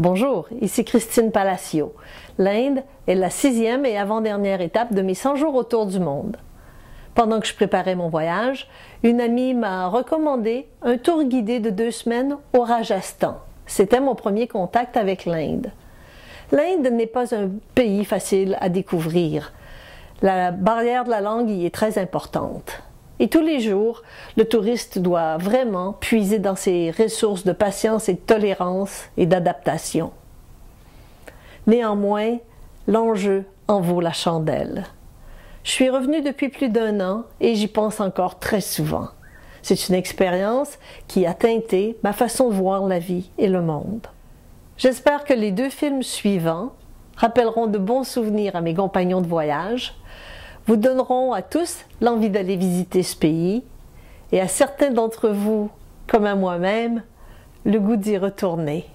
Bonjour, ici Christine Palacio. L'Inde est la 6e et avant-dernière étape de mes 100 jours autour du monde. Pendant que je préparais mon voyage, une amie m'a recommandé un tour guidé de 2 semaines au Rajasthan. C'était mon premier contact avec l'Inde. L'Inde n'est pas un pays facile à découvrir. La barrière de la langue y est très importante. Et tous les jours, le touriste doit vraiment puiser dans ses ressources de patience et de tolérance et d'adaptation. Néanmoins, l'enjeu en vaut la chandelle. Je suis revenue depuis plus d'1 an et j'y pense encore très souvent. C'est une expérience qui a teinté ma façon de voir la vie et le monde. J'espère que les 2 films suivants rappelleront de bons souvenirs à mes compagnons de voyage, vous donneront à tous l'envie d'aller visiter ce pays et à certains d'entre vous, comme à moi-même, le goût d'y retourner.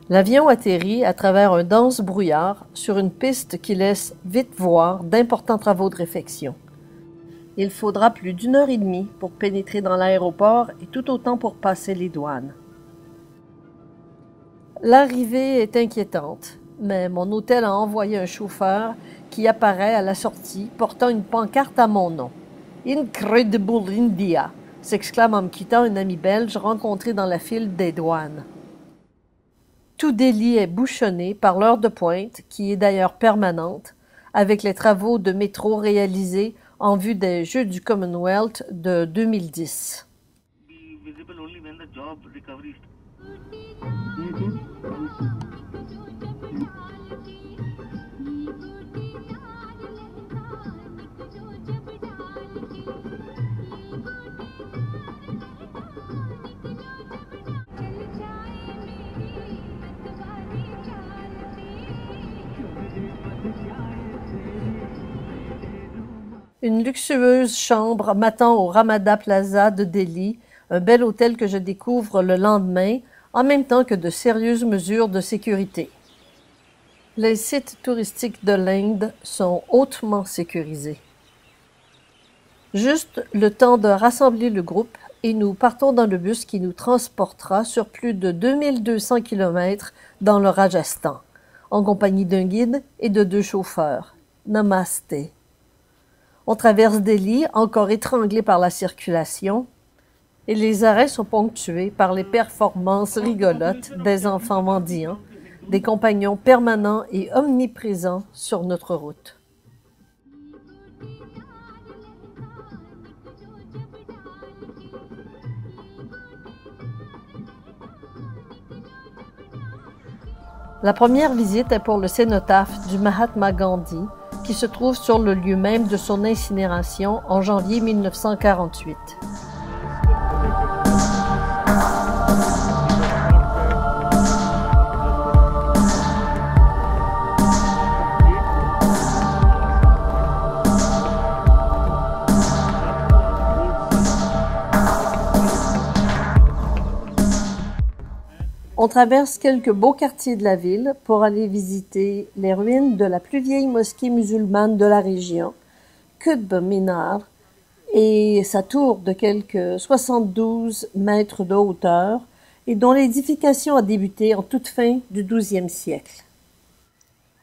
L'avion atterrit à travers un dense brouillard sur une piste qui laisse vite voir d'importants travaux de réfection. Il faudra plus d'1 heure et demie pour pénétrer dans l'aéroport et tout autant pour passer les douanes. L'arrivée est inquiétante, mais mon hôtel a envoyé un chauffeur qui apparaît à la sortie portant une pancarte à mon nom. « Incredible India » s'exclame en me quittant un ami belge rencontré dans la file des douanes. Tout Delhi est bouchonné par l'heure de pointe, qui est d'ailleurs permanente, avec les travaux de métro réalisés en vue des Jeux du Commonwealth de 2010. Une luxueuse chambre m'attend au Ramada Plaza de Delhi, un bel hôtel que je découvre le lendemain, en même temps que de sérieuses mesures de sécurité. Les sites touristiques de l'Inde sont hautement sécurisés. Juste le temps de rassembler le groupe et nous partons dans le bus qui nous transportera sur plus de 2200 km dans le Rajasthan, en compagnie d'un guide et de 2 chauffeurs. Namasté. On traverse Delhi, encore étranglé par la circulation, et les arrêts sont ponctués par les performances rigolotes des enfants mendiants, des compagnons permanents et omniprésents sur notre route. La première visite est pour le cénotaphe du Mahatma Gandhi, qui se trouve sur le lieu même de son incinération en janvier 1948. On traverse quelques beaux quartiers de la ville pour aller visiter les ruines de la plus vieille mosquée musulmane de la région, Qutb Minar, et sa tour de quelques 72 mètres de hauteur et dont l'édification a débuté en toute fin du XIIe siècle.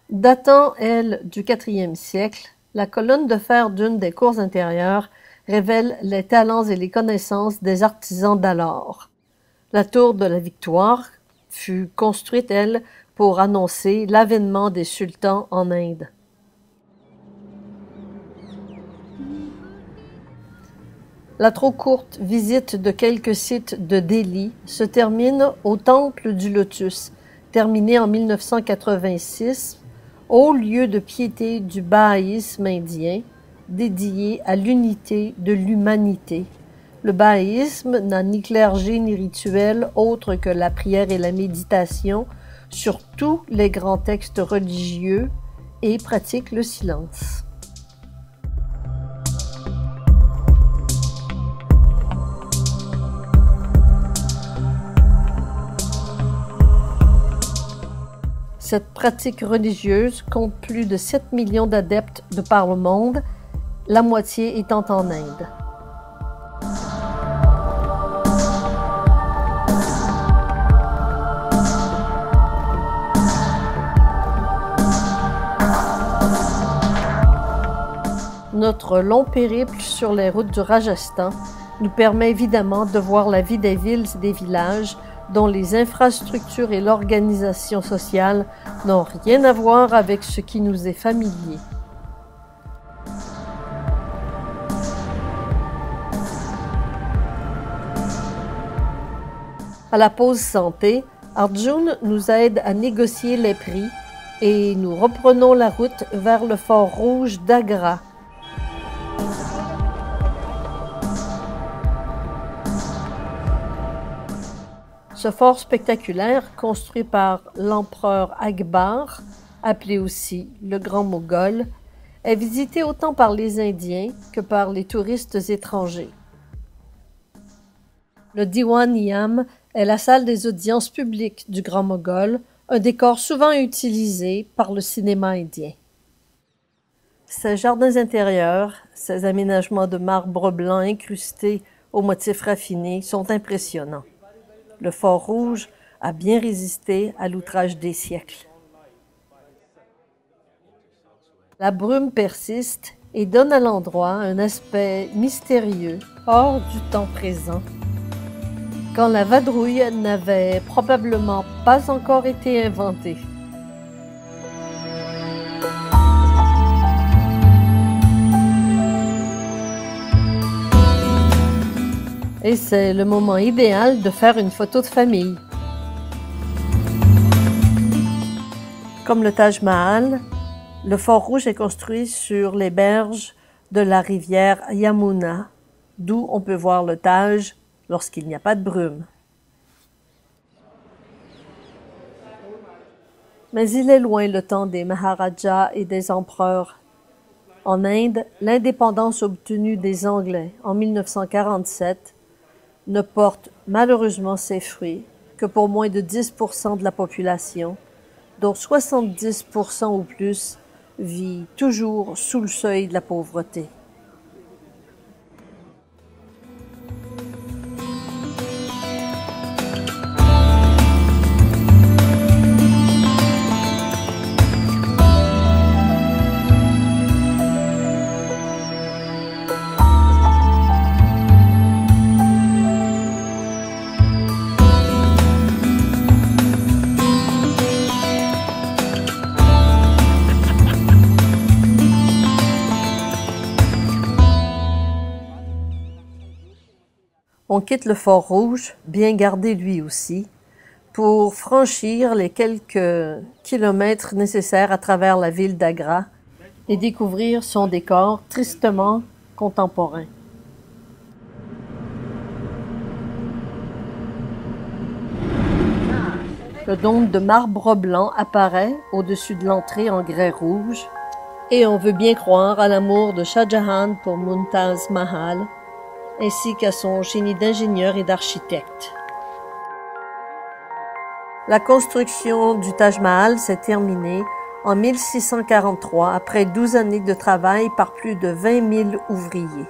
Datant, elle, du IVe siècle, la colonne de fer d'une des cours intérieures révèle les talents et les connaissances des artisans d'alors. La tour de la Victoire fut construite, elle, pour annoncer l'avènement des sultans en Inde. La trop courte visite de quelques sites de Delhi se termine au Temple du Lotus, terminé en 1986, haut lieu de piété du bahaïsme indien, dédié à l'unité de l'humanité. Le bahaïsme n'a ni clergé ni rituel autre que la prière et la méditation sur tous les grands textes religieux et pratique le silence. Cette pratique religieuse compte plus de 7 millions d'adeptes de par le monde, la moitié étant en Inde. Notre long périple sur les routes du Rajasthan nous permet évidemment de voir la vie des villes et des villages dont les infrastructures et l'organisation sociale n'ont rien à voir avec ce qui nous est familier. À la pause santé, Arjun nous aide à négocier les prix et nous reprenons la route vers le fort rouge d'Agra. Ce fort spectaculaire, construit par l'empereur Akbar, appelé aussi le Grand Moghol, est visité autant par les Indiens que par les touristes étrangers. Le Diwan-i-Am est la salle des audiences publiques du Grand Moghol, un décor souvent utilisé par le cinéma indien. Ses jardins intérieurs, ses aménagements de marbre blanc incrustés aux motifs raffinés sont impressionnants. Le fort rouge a bien résisté à l'outrage des siècles. La brume persiste et donne à l'endroit un aspect mystérieux, hors du temps présent, quand la vadrouille n'avait probablement pas encore été inventée. Et c'est le moment idéal de faire une photo de famille. Comme le Taj Mahal, le Fort Rouge est construit sur les berges de la rivière Yamuna, d'où on peut voir le Taj lorsqu'il n'y a pas de brume. Mais il est loin le temps des Maharajas et des empereurs. En Inde, l'indépendance obtenue des Anglais en 1947 ne porte malheureusement ses fruits que pour moins de 10% de la population, dont 70% ou plus vit toujours sous le seuil de la pauvreté. On quitte le Fort Rouge, bien gardé lui aussi, pour franchir les quelques kilomètres nécessaires à travers la ville d'Agra et découvrir son décor tristement contemporain. Le dôme de marbre blanc apparaît au-dessus de l'entrée en grès rouge et on veut bien croire à l'amour de Shah Jahan pour Mumtaz Mahal, ainsi qu'à son génie d'ingénieur et d'architecte. La construction du Taj Mahal s'est terminée en 1643, après 12 années de travail par plus de 20 000 ouvriers.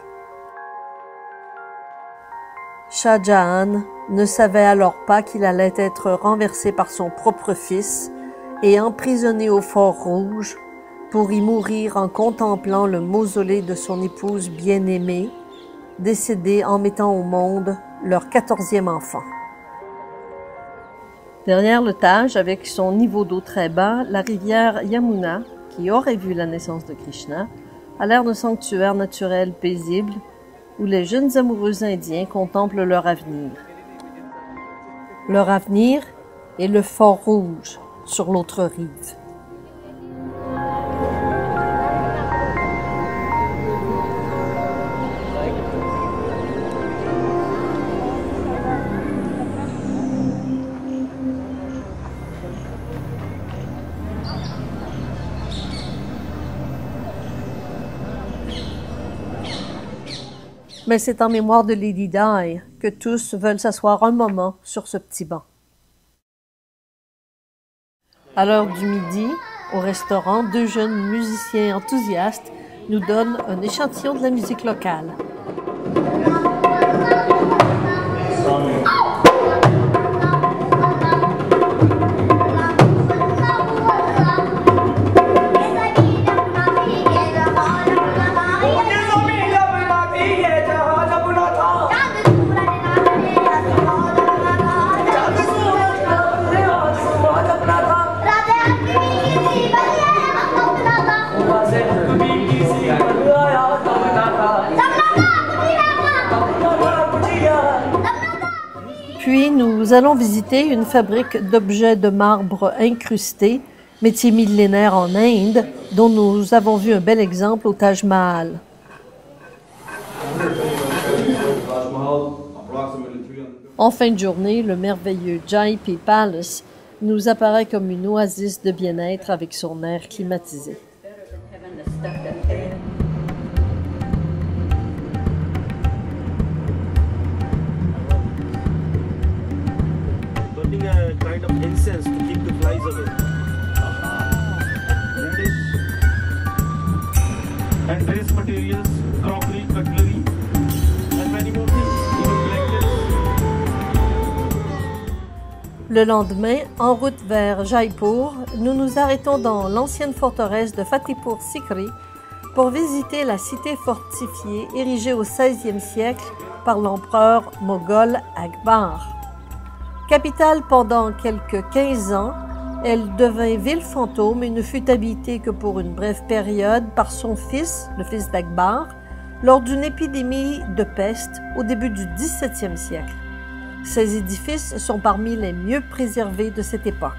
Shah Jahan ne savait alors pas qu'il allait être renversé par son propre fils et emprisonné au Fort Rouge pour y mourir en contemplant le mausolée de son épouse bien-aimée, décédés en mettant au monde leur 14e enfant. Derrière le Taj, avec son niveau d'eau très bas, la rivière Yamuna, qui aurait vu la naissance de Krishna, a l'air d'un sanctuaire naturel paisible où les jeunes amoureux indiens contemplent leur avenir. Leur avenir est le Fort Rouge sur l'autre rive. Mais c'est en mémoire de Lady Di que tous veulent s'asseoir un moment sur ce petit banc. À l'heure du midi, au restaurant, deux jeunes musiciens enthousiastes nous donnent un échantillon de la musique locale. Puis nous allons visiter une fabrique d'objets de marbre incrustés, métier millénaire en Inde, dont nous avons vu un bel exemple au Taj Mahal. En fin de journée, le merveilleux Jaipur Palace nous apparaît comme une oasis de bien-être avec son air climatisé. Burning a kind of incense to keep the flies away. And dress materials, crockery, cutlery, and many more things, even blankets. Le lendemain, en route vers Jaipur, nous nous arrêtons dans l'ancienne forteresse de Fatehpur Sikri pour visiter la cité fortifiée érigée au XVIe siècle par l'empereur moghol Akbar. Capitale pendant quelques 15 ans, elle devint ville fantôme et ne fut habitée que pour une brève période par son fils, le fils d'Akbar, lors d'une épidémie de peste au début du XVIIe siècle. Ces édifices sont parmi les mieux préservés de cette époque.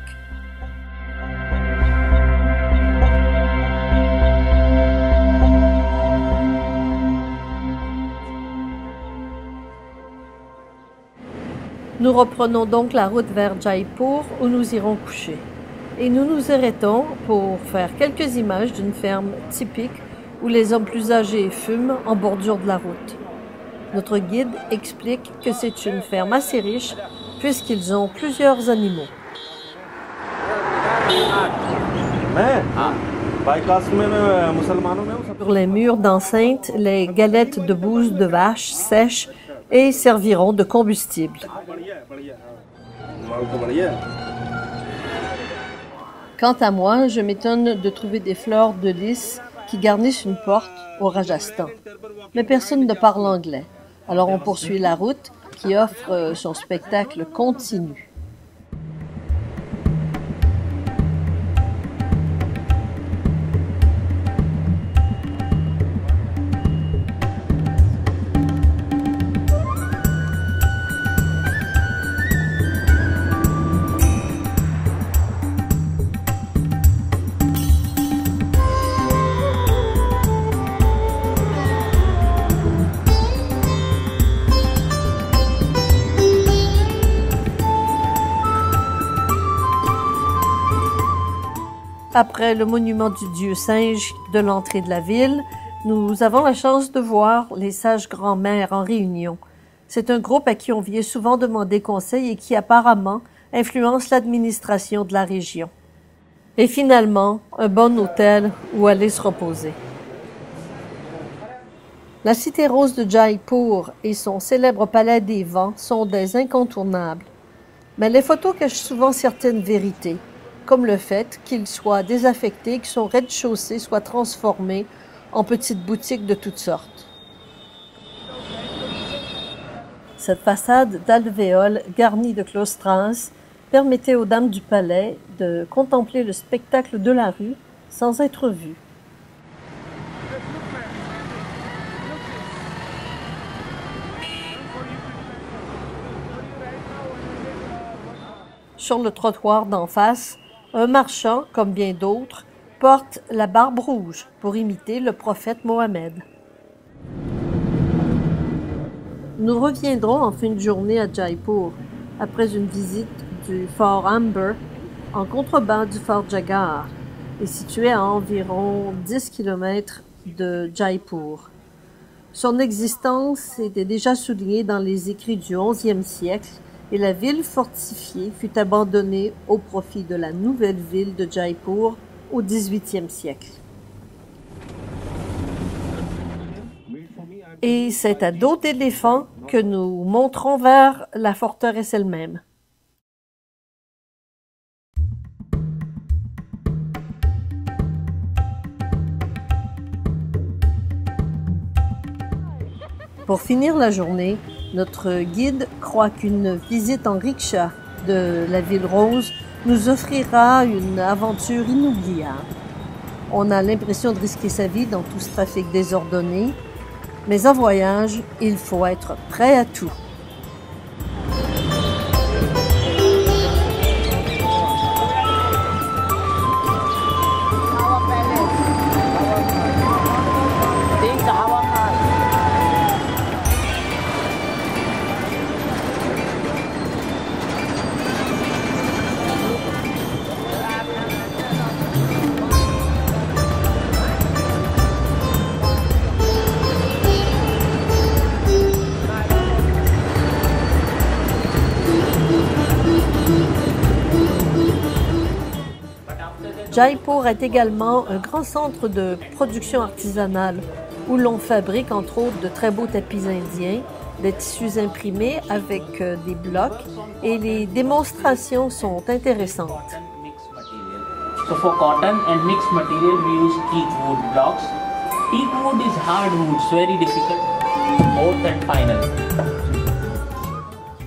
Nous reprenons donc la route vers Jaipur où nous irons coucher. Et nous nous arrêtons pour faire quelques images d'une ferme typique où les hommes plus âgés fument en bordure de la route. Notre guide explique que c'est une ferme assez riche puisqu'ils ont plusieurs animaux. Sur les murs d'enceinte, les galettes de bouse de vache sèches et serviront de combustible. Quant à moi, je m'étonne de trouver des fleurs de lys qui garnissent une porte au Rajasthan. Mais personne ne parle anglais, alors on poursuit la route qui offre son spectacle continu. Après le monument du dieu singe de l'entrée de la ville, nous avons la chance de voir les sages grands-mères en réunion. C'est un groupe à qui on vient souvent demander conseil et qui apparemment influence l'administration de la région. Et finalement, un bon hôtel où aller se reposer. La cité rose de Jaipur et son célèbre palais des vents sont des incontournables. Mais les photos cachent souvent certaines vérités, comme le fait qu'ils soient désaffectés, que son rez-de-chaussée soit transformé en petites boutiques de toutes sortes. Cette façade d'alvéoles garnie de claustras permettait aux dames du palais de contempler le spectacle de la rue sans être vues. Sur le trottoir d'en face, un marchand, comme bien d'autres, porte la barbe rouge pour imiter le prophète Mohammed. Nous reviendrons en fin de journée à Jaipur, après une visite du fort Amber, en contrebas du fort Jagar, et situé à environ 10 km de Jaipur. Son existence était déjà soulignée dans les écrits du XIe siècle, et la ville fortifiée fut abandonnée au profit de la nouvelle ville de Jaipur au XVIIIe siècle. Et c'est à dos d'éléphant que nous monterons vers la forteresse elle-même. Pour finir la journée, notre guide croit qu'une visite en rickshaw de la ville rose nous offrira une aventure inoubliable. On a l'impression de risquer sa vie dans tout ce trafic désordonné, mais en voyage, il faut être prêt à tout. Jaipur est également un grand centre de production artisanale où l'on fabrique entre autres de très beaux tapis indiens, des tissus imprimés avec des blocs et les démonstrations sont intéressantes. So for cotton and mixed material we use teak wood blocks. Teak wood is hard wood, it's very difficult, both and final.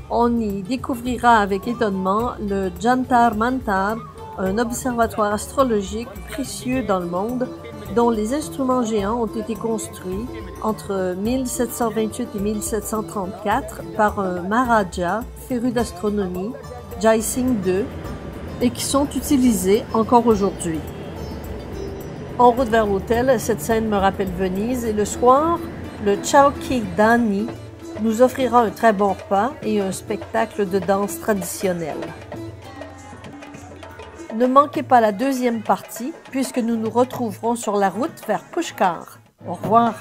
On y découvrira avec étonnement le Jantar Mantar, un observatoire astrologique précieux dans le monde dont les instruments géants ont été construits entre 1728 et 1734 par un Maharaja féru d'astronomie, Jai Singh II, et qui sont utilisés encore aujourd'hui. En route vers l'hôtel, cette scène me rappelle Venise et le soir, le Chowki Dani nous offrira un très bon repas et un spectacle de danse traditionnelle. Ne manquez pas la deuxième partie puisque nous nous retrouverons sur la route vers Pushkar. Au revoir.